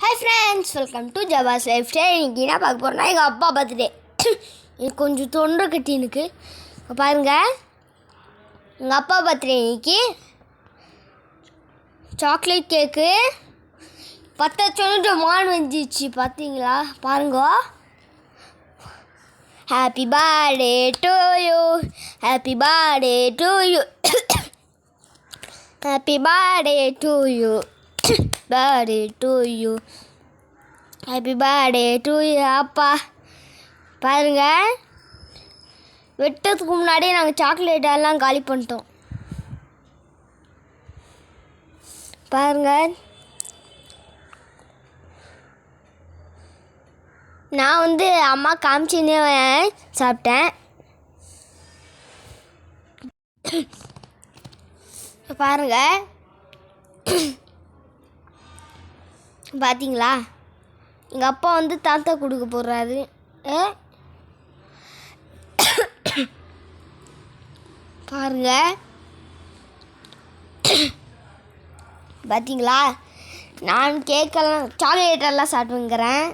Hi friends, welcome to Jawas lifestyle. இன்றைக்கி என்ன பார்க்க போகிறோன்னா எங்கள் அப்பா பர்த்டே. எனக்கு கொஞ்சம் தொண்டை கட்டி எனக்கு பாருங்கள். எங்கள் அப்பா பர்த்டே இன்னைக்கு சாக்லேட் கேக்கு 10 சொன்னிட்டு மான் வந்துச்சு பார்த்தீங்களா? பாருங்க. Happy birthday to you, happy birthday to you, happy birthday to you, birthday to you, happy birthday to you. அப்பா பாருங்க, வெட்டத்துக்கு முன்னாடியே நாங்கள் சாக்லேட் எல்லாம் காலி பண்ணிட்டோம். பாருங்க, நான் அம்மா காமிச்சின்னே சாப்பிட்டேன். பாருங்க, பார்த்தீங்களா? எங்கள் அப்பா தாத்தா கொடுக்க போடுறாரு. பாருங்க, பார்த்தீங்களா? நான் கேக்கெல்லாம் சாக்லேட்டெல்லாம் சாப்பிட்டுங்கிறேன்.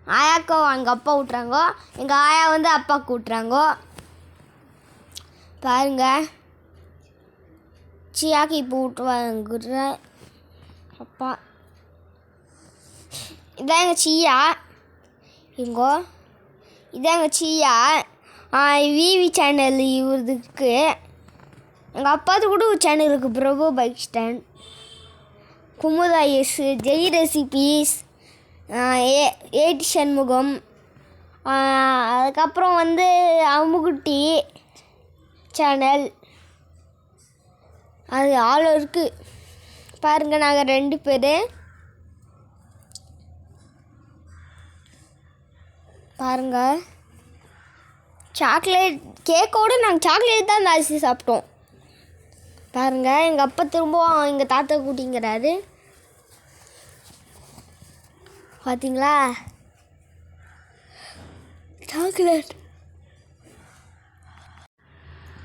ஆயாக்கோ எங்கள் அப்பா விட்றாங்கோ, எங்கள் ஆயா அப்பா கூட்டுறாங்கோ. பாருங்க, சியாக்கு இப்போ விட்டுவாங்கிற அப்பா. இதான் எங்கள் சியா. இங்கோ இதான் எங்கள் சியா. விவி சேனல் இவருக்கு. எங்கள் அப்பாது கூட ஒரு சேனல் இருக்குது, Prabhu bike stand, Kumudha S, Jai recipes, AT Shanmugam, அதுக்கப்புறம் அம்முக்குட்டி சேனல், அது ஆள் இருக்குது. பாருங்கள், நாங்கள் 2 பேர். பாருங்கள், சாக்லேட் கேக்கோடு நாங்கள் சாக்லேட் தான் ஜாஸ்தி சாப்பிட்டோம். பாருங்கள், எங்கள் அப்பா திரும்பவும் எங்கள் தாத்தா கூட்டிங்கிறாரு. பார்த்தீங்களா?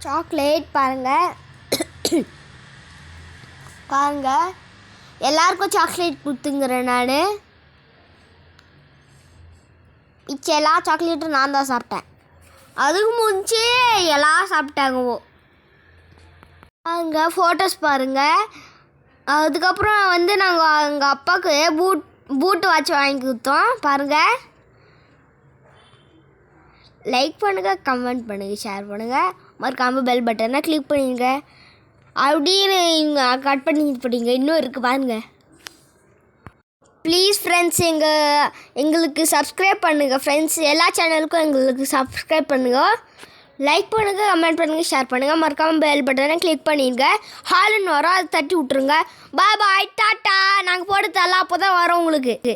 சாக்லேட் பாருங்கள். பாருங்கள், எல்லாருக்கும் சாக்லேட் கொடுத்துங்கிறேன் நான். மிச்சம் எல்லா சாக்லேட்டும் நான் தான் சாப்பிட்டேன். அதுக்கு முன்னே எல்லாம் சாப்பிட்டாங்கவோ. அங்கே ஃபோட்டோஸ் பாருங்கள். அதுக்கப்புறம் நாங்கள் எங்கள் அப்பாவுக்கு பூட்டு வாட்ச் வாங்கி கொடுத்தோம். பாருங்கள், லைக் பண்ணுங்கள், கமெண்ட் பண்ணுங்கள், ஷேர் பண்ணுங்கள், மறக்காமல் பெல் பட்டனை கிளிக் பண்ணிடுங்க. அப்படின்னு கட் பண்ணிட்டு போட்டீங்க. இன்னும் இருக்குது பாருங்கள். ப்ளீஸ் ஃப்ரெண்ட்ஸ், எங்களுக்கு சப்ஸ்கிரைப் பண்ணுங்கள் ஃப்ரெண்ட்ஸ். எல்லா சேனலுக்கும் எங்களுக்கு சப்ஸ்கிரைப் பண்ணுங்கள், லைக் பண்ணுங்கள், கமெண்ட் பண்ணுங்கள், ஷேர் பண்ணுங்கள், மறக்காமல் பெல் பட்டனை கிளிக் பண்ணிடுங்க. ஹாலுன்னு வரோம், அதை தட்டி விட்ருங்க. பாய் பாய், டாட்டா. நாங்கள் போட்டு தரலாம், அப்போ தான் வரோம் உங்களுக்கு.